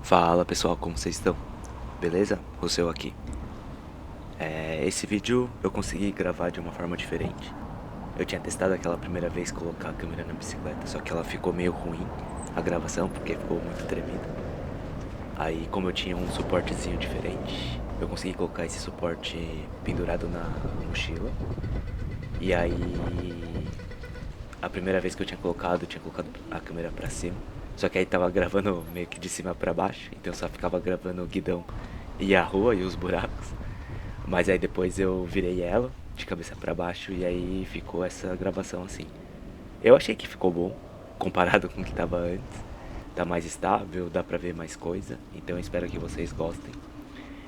Fala pessoal, como vocês estão? Beleza? O seu aqui. Esse vídeo eu consegui gravar de uma forma diferente. Eu tinha testado aquela primeira vez colocar a câmera na bicicleta, só que ela ficou meio ruim, a gravação, porque ficou muito tremida. Aí, como eu tinha um suportezinho diferente, eu consegui colocar esse suporte pendurado na mochila. E aí, a primeira vez que eu tinha colocado a câmera pra cima. Só que aí tava gravando meio que de cima pra baixo, então eu só ficava gravando o guidão e a rua e os buracos. Mas aí depois eu virei ela de cabeça pra baixo e aí ficou essa gravação assim. Eu achei que ficou bom comparado com o que tava antes. Tá mais estável, dá pra ver mais coisa, então eu espero que vocês gostem.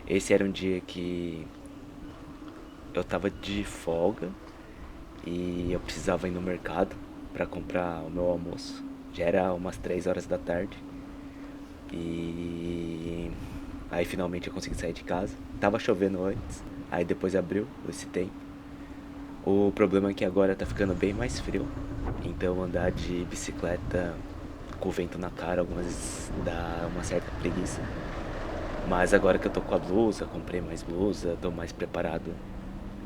Esse era um dia que eu tava de folga e eu precisava ir no mercado pra comprar o meu almoço. Já era umas 3 horas da tarde. E aí finalmente eu consegui sair de casa. Tava chovendo antes, aí depois abriu esse tempo. O problema é que agora tá ficando bem mais frio. Então andar de bicicleta com o vento na cara algumas vezes dá uma certa preguiça. Mas agora que eu tô com a blusa, comprei mais blusa, tô mais preparado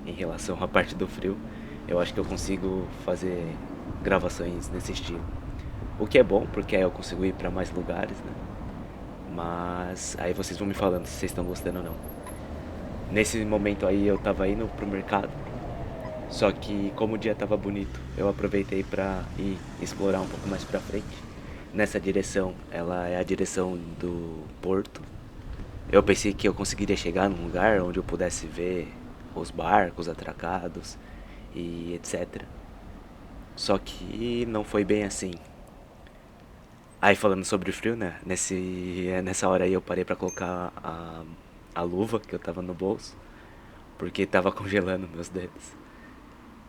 em relação à parte do frio, eu acho que eu consigo fazer gravações nesse estilo. O que é bom, porque aí eu consigo ir pra mais lugares, né? Mas aí vocês vão me falando se vocês estão gostando ou não. Nesse momento aí eu tava indo pro mercado, só que como o dia tava bonito, eu aproveitei pra ir explorar um pouco mais pra frente. Nessa direção, ela é a direção do porto. Eu pensei que eu conseguiria chegar num lugar onde eu pudesse ver os barcos atracados e etc. Só que não foi bem assim. Aí falando sobre o frio, né? Nessa hora aí eu parei pra colocar a luva que eu tava no bolso, porque tava congelando meus dedos.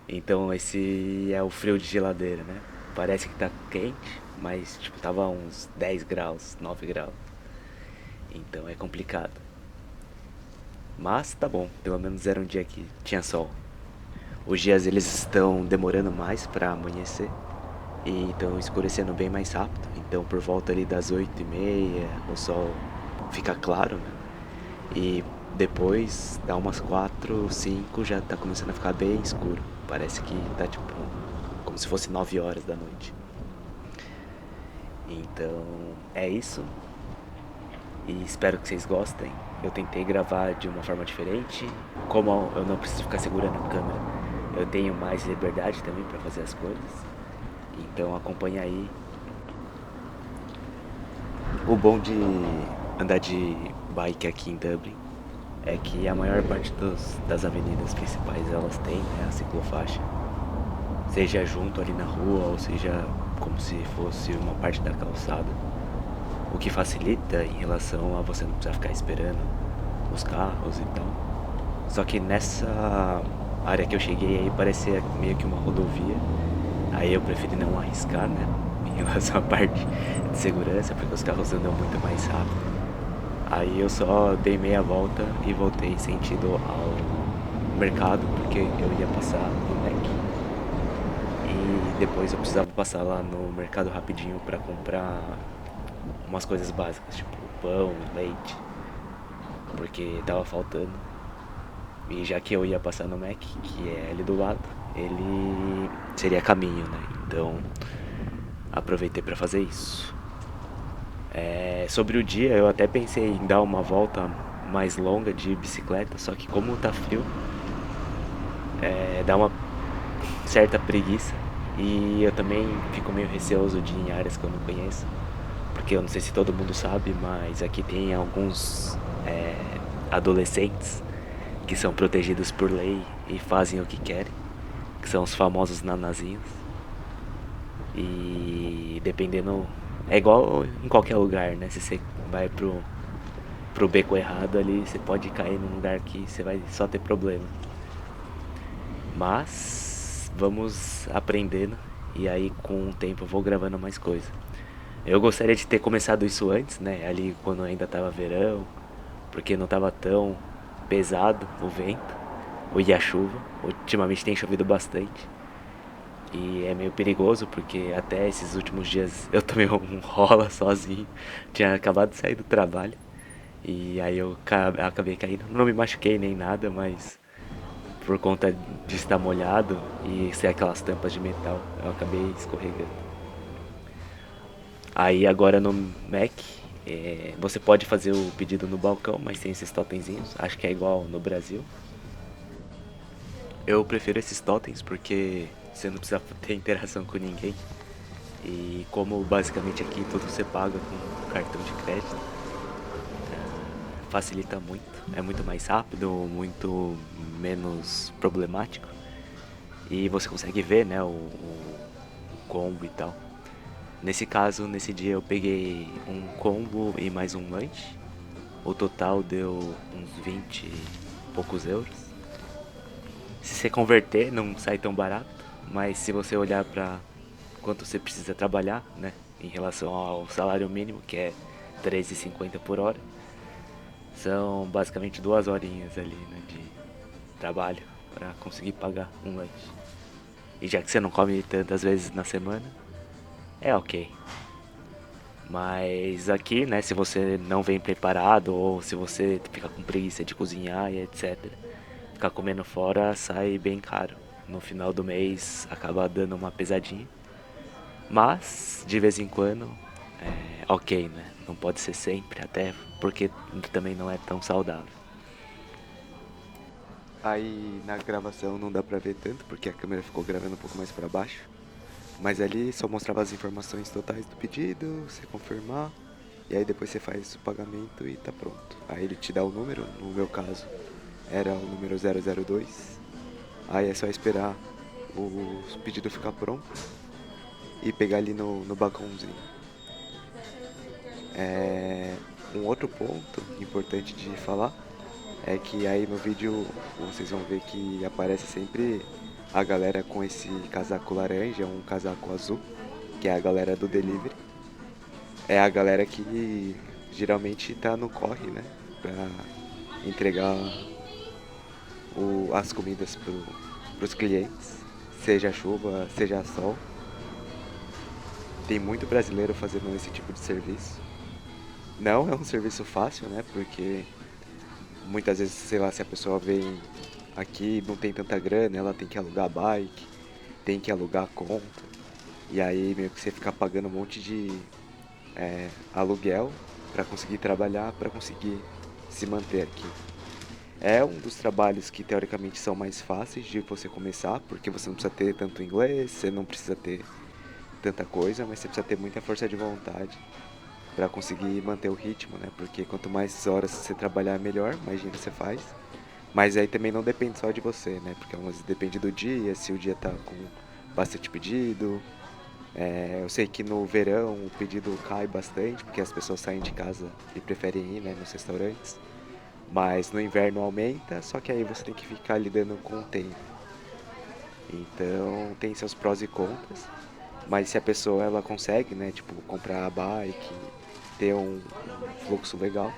Então esse é o frio de geladeira, né? Parece que tá quente, mas tipo tava uns 10 graus, 9 graus. Então é complicado. Mas tá bom, pelo menos era um dia que tinha sol. Os dias eles estão demorando mais pra amanhecer e estão escurecendo bem mais rápido. Então por volta ali das 8h30 o sol fica claro, né? E depois dá umas 4, 5 já tá começando a ficar bem escuro. Parece que tá tipo como se fosse 9 horas da noite. Então é isso. E espero que vocês gostem. Eu tentei gravar de uma forma diferente. Como eu não preciso ficar segurando a câmera, eu tenho mais liberdade também para fazer as coisas. Então acompanha aí. O bom de andar de bike aqui em Dublin é que a maior parte das avenidas principais elas têm, né, a ciclofaixa. Seja junto ali na rua ou seja como se fosse uma parte da calçada. O que facilita em relação a você não precisar ficar esperando os carros e tal. Só que nessa área que eu cheguei aí parecia meio que uma rodovia. Aí eu preferi não arriscar, né? Em relação à parte de segurança, porque os carros andam muito mais rápido. Aí eu só dei meia volta e voltei sentido ao mercado, porque eu ia passar no Mac. E depois eu precisava passar lá no mercado rapidinho pra comprar umas coisas básicas, tipo pão, leite, porque tava faltando. E já que eu ia passar no Mac, que é ali do lado, ele seria caminho, né? Então aproveitei pra fazer isso. Sobre o dia, eu até pensei em dar uma volta mais longa de bicicleta, só que como tá frio, dá uma certa preguiça. E eu também fico meio receoso de ir em áreas que eu não conheço. Porque eu não sei se todo mundo sabe, mas aqui tem alguns adolescentes que são protegidos por lei e fazem o que querem, que são os famosos nanazinhos. E dependendo. É igual em qualquer lugar, né? Se você vai pro beco errado ali, você pode cair num lugar que você vai só ter problema. Mas vamos aprendendo e aí com o tempo eu vou gravando mais coisa. Eu gostaria de ter começado isso antes, né? Ali quando ainda tava verão, porque não tava tão pesado o vento e a chuva. Ultimamente tem chovido bastante. E é meio perigoso porque até esses últimos dias eu tomei um rola sozinho. Tinha acabado de sair do trabalho. E aí eu acabei caindo. Não me machuquei nem nada, mas por conta de estar molhado e ser aquelas tampas de metal, eu acabei escorregando. Aí agora no Mac, você pode fazer o pedido no balcão, mas tem esses totemzinhos. Acho que é igual no Brasil. Eu prefiro esses totens porque você não precisa ter interação com ninguém. E como basicamente aqui tudo você paga com cartão de crédito, facilita muito. É muito mais rápido, muito menos problemático. E você consegue ver, né, o combo e tal. Nesse caso, nesse dia eu peguei um combo e mais um lanche. O total deu uns 20 e poucos euros. Se você converter, não sai tão barato. Mas se você olhar pra quanto você precisa trabalhar, né, em relação ao salário mínimo, que é 3,50 por hora, são basicamente 2 horinhas ali, né, de trabalho para conseguir pagar um lanche. E já que você não come tantas vezes na semana, é ok. Mas aqui, né, se você não vem preparado ou se você fica com preguiça de cozinhar e etc, ficar comendo fora sai bem caro. No final do mês acaba dando uma pesadinha. Mas, de vez em quando, ok, né? Não pode ser sempre, até porque também não é tão saudável. Aí na gravação não dá pra ver tanto, porque a câmera ficou gravando um pouco mais pra baixo. Mas ali só mostrava as informações totais do pedido, você confirmar, e aí depois você faz o pagamento e tá pronto. Aí ele te dá o número, no meu caso era o número 002. Aí é só esperar o pedido ficar pronto e pegar ali no balcãozinho. Um outro ponto importante de falar é que aí no vídeo vocês vão ver que aparece sempre a galera com esse casaco laranja, um casaco azul, que é a galera do delivery. É a galera que geralmente tá no corre, né? Pra entregar as comidas pros clientes, seja chuva, seja sol. Tem muito brasileiro fazendo esse tipo de serviço. Não é um serviço fácil, né? Porque muitas vezes, sei lá, se a pessoa vem aqui não tem tanta grana, ela tem que alugar bike, tem que alugar conta. E aí meio que você fica pagando um monte de aluguel para conseguir trabalhar, para conseguir se manter aqui. É um dos trabalhos que teoricamente são mais fáceis de você começar, porque você não precisa ter tanto inglês, você não precisa ter tanta coisa, mas você precisa ter muita força de vontade para conseguir manter o ritmo, né? Porque quanto mais horas você trabalhar, melhor, mais dinheiro você faz. Mas aí também não depende só de você, né? Porque depende do dia, se o dia tá com bastante pedido. Eu sei que no verão o pedido cai bastante, porque as pessoas saem de casa e preferem ir, né, nos restaurantes. Mas no inverno aumenta, só que aí você tem que ficar lidando com o tempo. Então tem seus prós e contras. Mas se a pessoa ela consegue, né, tipo, comprar a bike, ter um fluxo legal,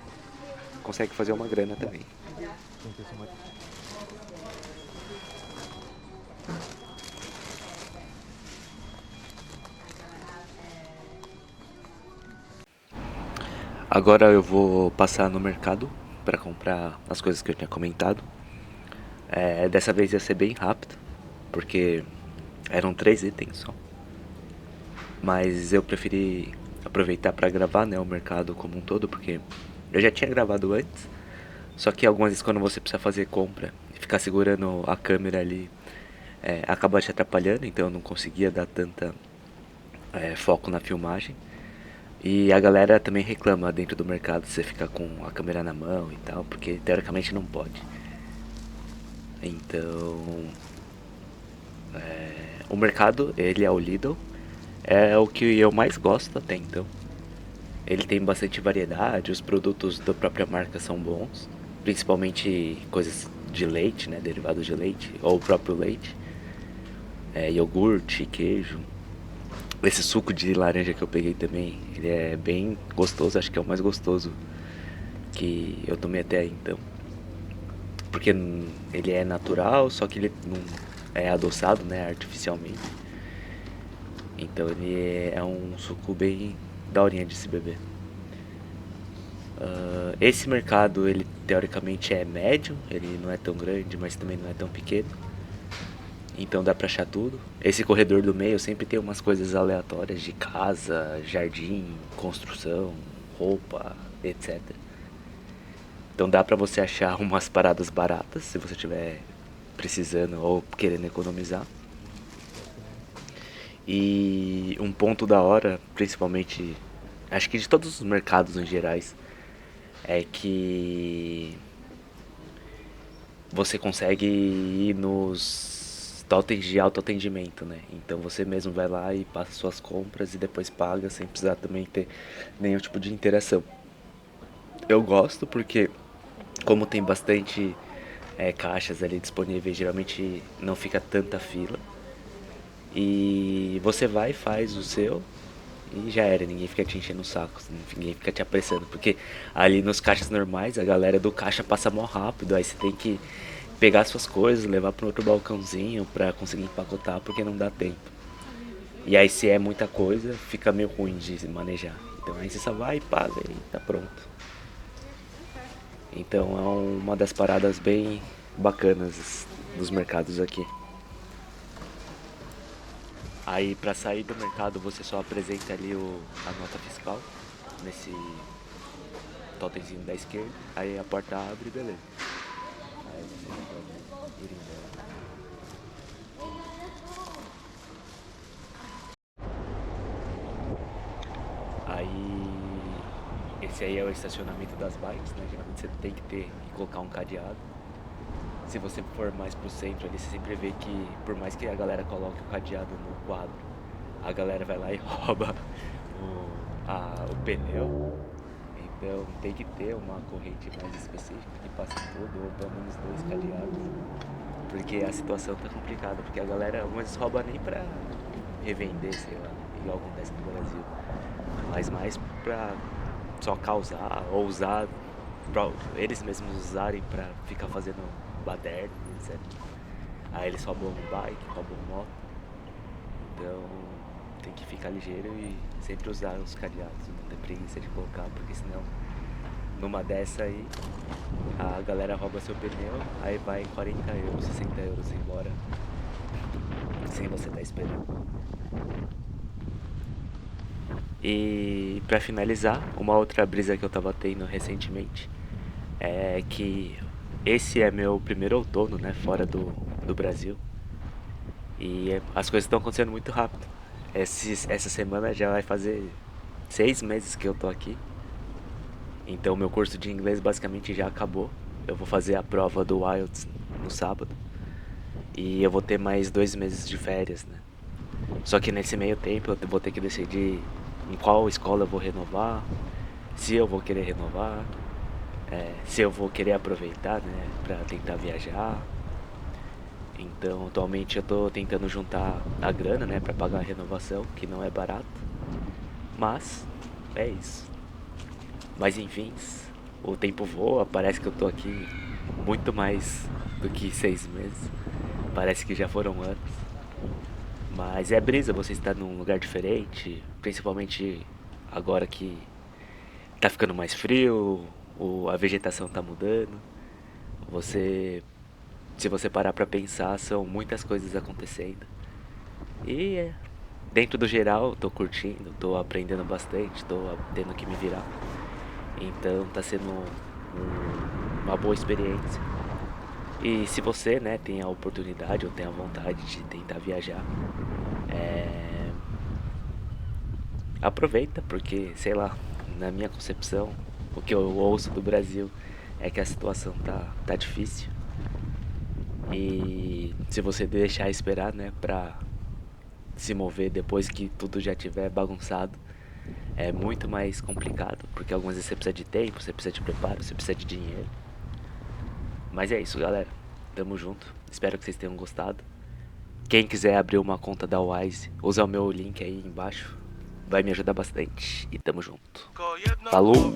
consegue fazer uma grana também. Agora eu vou passar no mercado para comprar as coisas que eu tinha comentado. Dessa vez ia ser bem rápido, porque eram 3 itens só. Mas eu preferi aproveitar para gravar, né, o mercado como um todo, porque eu já tinha gravado antes. Só que algumas vezes quando você precisa fazer compra e ficar segurando a câmera ali, acaba te atrapalhando, então eu não conseguia dar tanta foco na filmagem. E a galera também reclama dentro do mercado se você ficar com a câmera na mão e tal, porque teoricamente não pode. Então, o mercado, ele é o Lidl, é o que eu mais gosto até então. Ele tem bastante variedade, os produtos da própria marca são bons, principalmente coisas de leite, né, derivados de leite, ou o próprio leite, iogurte, queijo. Esse suco de laranja que eu peguei também, ele é bem gostoso, acho que é o mais gostoso que eu tomei até aí, então. Porque ele é natural, só que ele não é adoçado, né, artificialmente. Então ele é um suco bem daorinha de se beber. Esse mercado, ele teoricamente é médio, ele não é tão grande, mas também não é tão pequeno. Então dá pra achar tudo. Esse corredor do meio sempre tem umas coisas aleatórias de casa, jardim, construção, roupa, etc. Então dá pra você achar umas paradas baratas se você estiver precisando ou querendo economizar. E um ponto da hora, principalmente, acho que de todos os mercados em gerais, é que você consegue ir nos totens de autoatendimento, né? Então você mesmo vai lá e passa suas compras e depois paga sem precisar também ter nenhum tipo de interação. Eu gosto porque, como tem bastante caixas ali disponíveis, geralmente não fica tanta fila. E você vai, faz o seu e já era, ninguém fica te enchendo o saco, ninguém fica te apressando, porque ali nos caixas normais a galera do caixa passa mó rápido, aí você tem que pegar suas coisas, levar para outro balcãozinho pra conseguir empacotar, porque não dá tempo. E aí se é muita coisa, fica meio ruim de se manejar. Então aí você só vai e paga e tá pronto. Então é uma das paradas bem bacanas dos mercados aqui. Aí pra sair do mercado você só apresenta ali a nota fiscal nesse totemzinho da esquerda, aí a porta abre e beleza. Aí você pode ir embora. Aí esse aí é o estacionamento das bikes, né? Geralmente você tem que ter e colocar um cadeado. Se você for mais pro centro ali, você sempre vê que por mais que a galera coloque o cadeado no quadro, a galera vai lá e rouba o pneu. Então tem que ter uma corrente mais específica que passe tudo, ou pelo menos dois cadeados. Porque a situação tá complicada, porque a galera umas rouba nem pra revender, sei lá, igual acontece no Brasil. Mas mais pra só causar ou usar pra eles mesmos usarem pra ficar fazendo baderna, etc. Aí eles roubam bike, roubam moto. Então tem que ficar ligeiro e sempre usar os cadeados, não ter preguiça de colocar, porque senão numa dessa aí a galera rouba seu pneu, aí vai 40 euros, 60 euros embora sem você estar esperando. E pra finalizar, uma outra brisa que eu tava tendo recentemente é que esse é meu primeiro outono, né, fora do Brasil. E as coisas estão acontecendo muito rápido. Essa semana já vai fazer 6 meses que eu tô aqui. Então meu curso de inglês basicamente já acabou. Eu vou fazer a prova do IELTS no sábado. E eu vou ter mais 2 meses de férias, né? Só que nesse meio tempo eu vou ter que decidir em qual escola eu vou renovar, se eu vou querer renovar, se eu vou querer aproveitar, né, pra tentar viajar. Então, atualmente eu tô tentando juntar a grana, né, pra pagar a renovação, que não é barato. Mas, é isso. Mas enfim, o tempo voa, parece que eu tô aqui muito mais do que 6 meses. Parece que já foram anos. Mas é brisa você estar num lugar diferente, principalmente agora que tá ficando mais frio, a vegetação tá mudando. Você, se você parar pra pensar, são muitas coisas acontecendo. E dentro do geral, tô curtindo, tô aprendendo bastante, tô tendo que me virar. Então tá sendo uma boa experiência. E se você, né, tem a oportunidade ou tem a vontade de tentar viajar, aproveita, porque, sei lá, na minha concepção, o que eu ouço do Brasil é que a situação tá difícil. E se você deixar esperar, né, pra se mover depois que tudo já tiver bagunçado, é muito mais complicado, porque algumas vezes você precisa de tempo, você precisa de preparo, você precisa de dinheiro. Mas é isso, galera. Tamo junto. Espero que vocês tenham gostado. Quem quiser abrir uma conta da Wise, usa o meu link aí embaixo. Vai me ajudar bastante. E tamo junto. Falou!